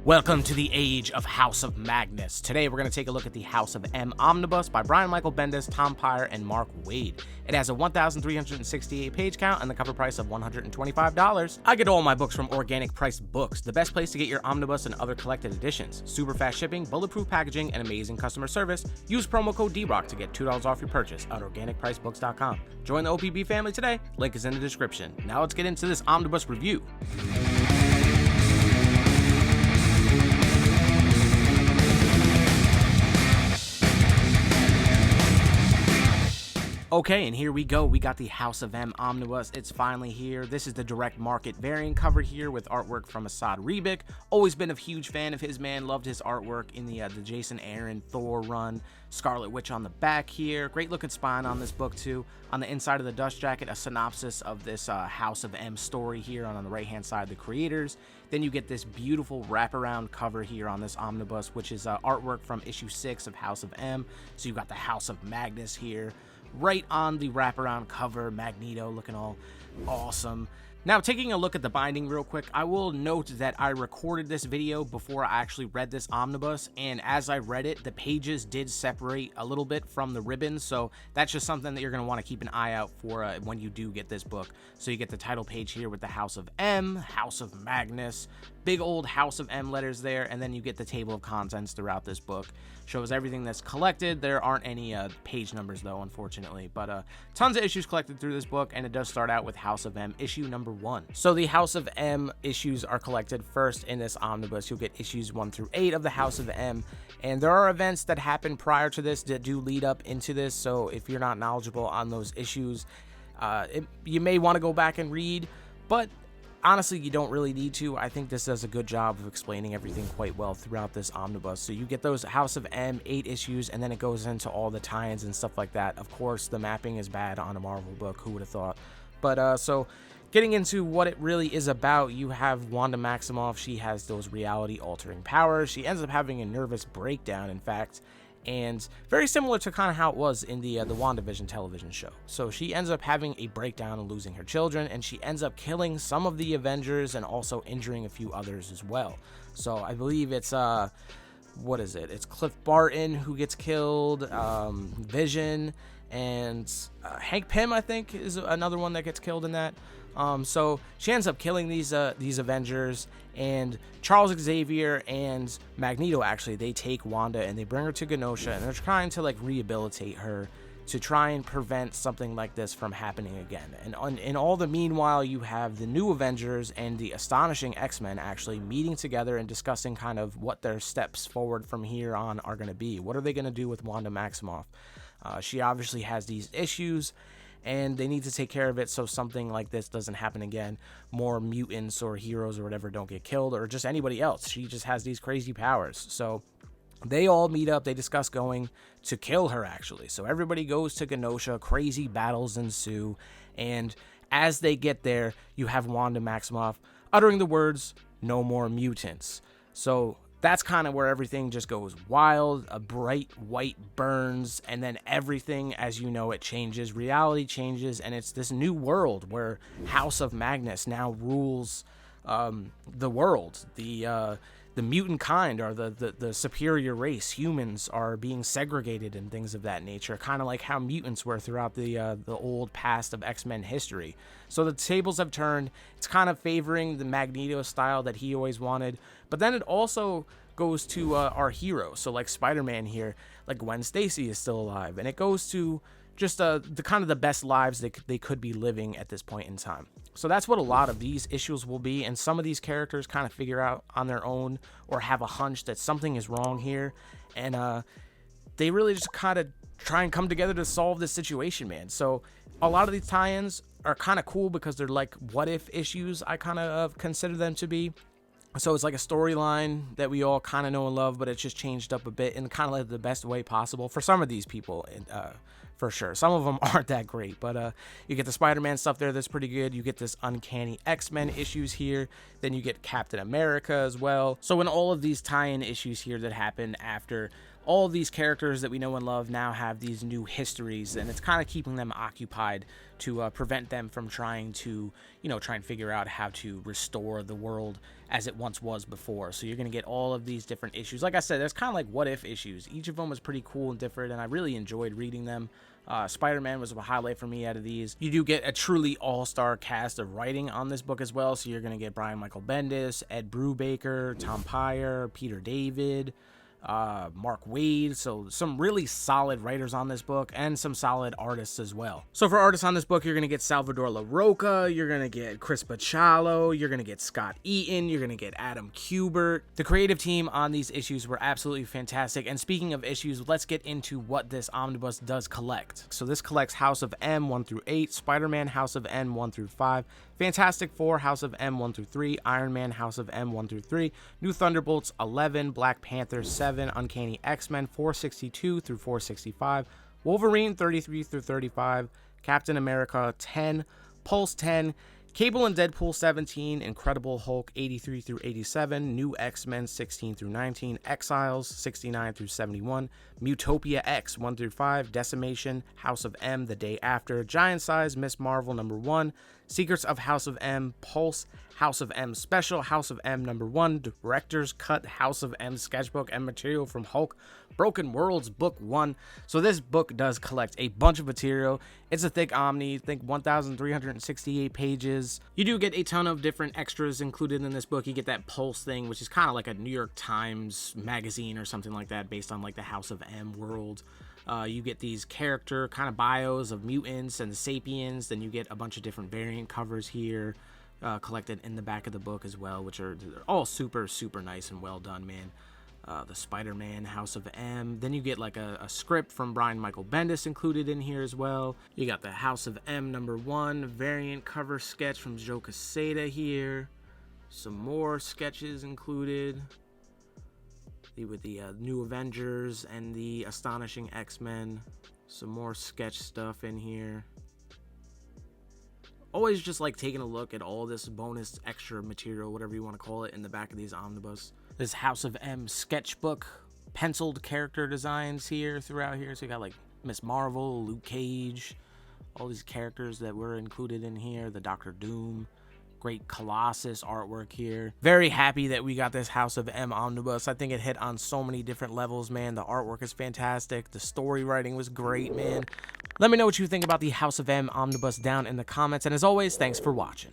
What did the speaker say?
Welcome to the age of House of Magnus. Today we're going to take a look at the House of M Omnibus by Brian Michael Bendis, Peyer and Mark Waid. It has a 1,368 page count and the cover price of $125. I get all my books from Organic Priced Books, the best place to get your omnibus and other collected editions. Super fast shipping, bulletproof packaging, and amazing customer service. Use promo code DROCK to get $2 off your purchase at organicpricedbooks.com. Join the OPB family today. Link is in the description. Now let's get into this omnibus review. Okay, and here we go. We got the House of M Omnibus. It's finally here. This is the direct market variant cover here with artwork from S.H.I.E.L.D. Always been a huge fan of his, man. Loved his artwork in the Jason Aaron Thor run. Scarlet Witch on the back here. Great looking spine on this book too. On the inside of the dust jacket, a synopsis of this House of M story here on the right hand side, the creators. Then you get this beautiful wraparound cover here on this omnibus, which is artwork from issue 6 of House of M. So you've got the House of Magnus here. Right on the wraparound cover, Magneto looking all awesome. Now, taking a look at the binding real quick, I will note that I recorded this video before I actually read this omnibus, and as I read it, the pages did separate a little bit from the ribbons, so that's just something that you're going to want to keep an eye out for when you do get this book. So you get the title page here with the House of M, House of Magnus, big old House of M letters there, and then you get the table of contents throughout this book. Shows everything that's collected. There aren't any page numbers though, unfortunately, but tons of issues collected through this book, and it does start out with House of M issue number 1. So the House of M issues are collected first in this omnibus. You'll get issues 1 through 8 of the House of M, and there are events that happen prior to this that do lead up into this, so if you're not knowledgeable on those issues, you may want to go back and read, but honestly, you don't really need to. I think this does a good job of explaining everything quite well throughout this omnibus. So you get those House of M 8 issues, and then it goes into all the tie-ins and stuff like that. Of course, the mapping is bad on a Marvel book. Who would have thought? But so getting into what it really is about, you have Wanda Maximoff. She has those reality-altering powers. She ends up having a nervous breakdown, in fact, and very similar to kind of how it was in the Wandavision television show. So she ends up having a breakdown and losing her children, and she ends up killing some of the Avengers and also injuring a few others as well. So I believe it's what is it? It's Cliff Barton who gets killed, Vision, and Hank Pym, I think, is another one that gets killed in that. So she ends up killing these Avengers, and Charles Xavier and Magneto, actually, they take Wanda and they bring her to Genosha, and they're trying to like rehabilitate her to try and prevent something like this from happening again. And in all the meanwhile, you have the new Avengers and the astonishing X-Men actually meeting together and discussing kind of what their steps forward from here on are going to be. What are they going to do with Wanda Maximoff? She obviously has these issues, and they need to take care of it so something like this doesn't happen again. More mutants or heroes or whatever don't get killed, or just anybody else. She just has these crazy powers. So they all meet up. They discuss going to kill her, actually. So everybody goes to Genosha. Crazy battles ensue. And as they get there, you have Wanda Maximoff uttering the words, "No more mutants." So that's kind of where everything just goes wild. A bright white burns, and then everything, as you know, it changes. Reality changes, and it's this new world where House of Magnus now rules the world. The mutant kind, or the superior race, humans, are being segregated and things of that nature, kind of like how mutants were throughout the old past of X-Men history. So the tables have turned. It's kind of favoring the Magneto style that he always wanted, but then it also goes to our heroes. So like Spider-Man here, like Gwen Stacy is still alive, and it goes to just the kind of the best lives they could be living at this point in time. So that's what a lot of these issues will be, and some of these characters kind of figure out on their own or have a hunch that something is wrong here, and they really just kind of try and come together to solve this situation, man. So a lot of these tie-ins are kind of cool because they're like what-if issues, I kind of consider them to be. So it's like a storyline that we all kind of know and love, but it's just changed up a bit in kind of like the best way possible for some of these people, for sure. Some of them aren't that great, but you get the Spider-Man stuff there that's pretty good. You get this Uncanny X-Men issues here. Then you get Captain America as well. So in all of these tie-in issues here that happen after all of these characters that we know and love now have these new histories, and it's kind of keeping them occupied to prevent them from trying to, try and figure out how to restore the world as it once was before. So you're going to get all of these different issues. Like I said, there's kind of like what if issues. Each of them was pretty cool and different, and I really enjoyed reading them. Spider-Man was a highlight for me out of these. You do get a truly all-star cast of writing on this book as well. So you're going to get Brian Michael Bendis, Ed Brubaker, Tom Peyer, Peter David, Mark Waid. So some really solid writers on this book and some solid artists as well. So for artists on this book, you're going to get Salvador LaRocca, you're going to get Chris Bachalo, you're going to get Scott Eaton, you're going to get Adam Kubert. The creative team on these issues were absolutely fantastic. And speaking of issues, let's get into what this omnibus does collect. So this collects House of M 1 through 8, Spider-Man House of M 1 through 5, Fantastic Four House of M 1 through 3, Iron Man House of M 1 through 3, New Thunderbolts 11, Black Panther 7, Uncanny X-Men 462 through 465, Wolverine 33 through 35, Captain America 10, Pulse 10, Cable and Deadpool 17, Incredible Hulk 83 through 87, New X-Men 16 through 19, Exiles 69 through 71, Mutopia X 1 through 5, Decimation, House of M the Day After, Giant Size Miss Marvel number 1, Secrets of House of M, Pulse, House of M Special, House of M number 1, Director's Cut, House of M Sketchbook, and material from Hulk, Broken Worlds Book 1. So this book does collect a bunch of material. It's a thick omni, I think 1,368 pages. You do get a ton of different extras included in this book. You get that Pulse thing, which is kind of like a New York Times magazine or something like that, based on like the House of M world. You get these character kind of bios of mutants and the Sapiens. Then you get a bunch of different variant covers here collected in the back of the book as well, which are all super, super nice and well done, man. The Spider-Man House of M. Then you get like a script from Brian Michael Bendis included in here as well. You got the House of M number 1 variant cover sketch from Joe Quesada here. Some more sketches included with the New Avengers and the Astonishing X-Men. Some more sketch stuff in here. Always just like taking a look at all this bonus extra material, whatever you want to call it, in the back of these omnibus. This House of M sketchbook, penciled character designs here throughout here. So you got like Miss Marvel, Luke Cage, all these characters that were included in here. The Doctor Doom. Great Colossus artwork here. Very happy that we got this House of M omnibus. I think it hit on so many different levels, man. The artwork is fantastic. The story writing was great, man. Let me know what you think about the House of M omnibus down in the comments. And as always, thanks for watching.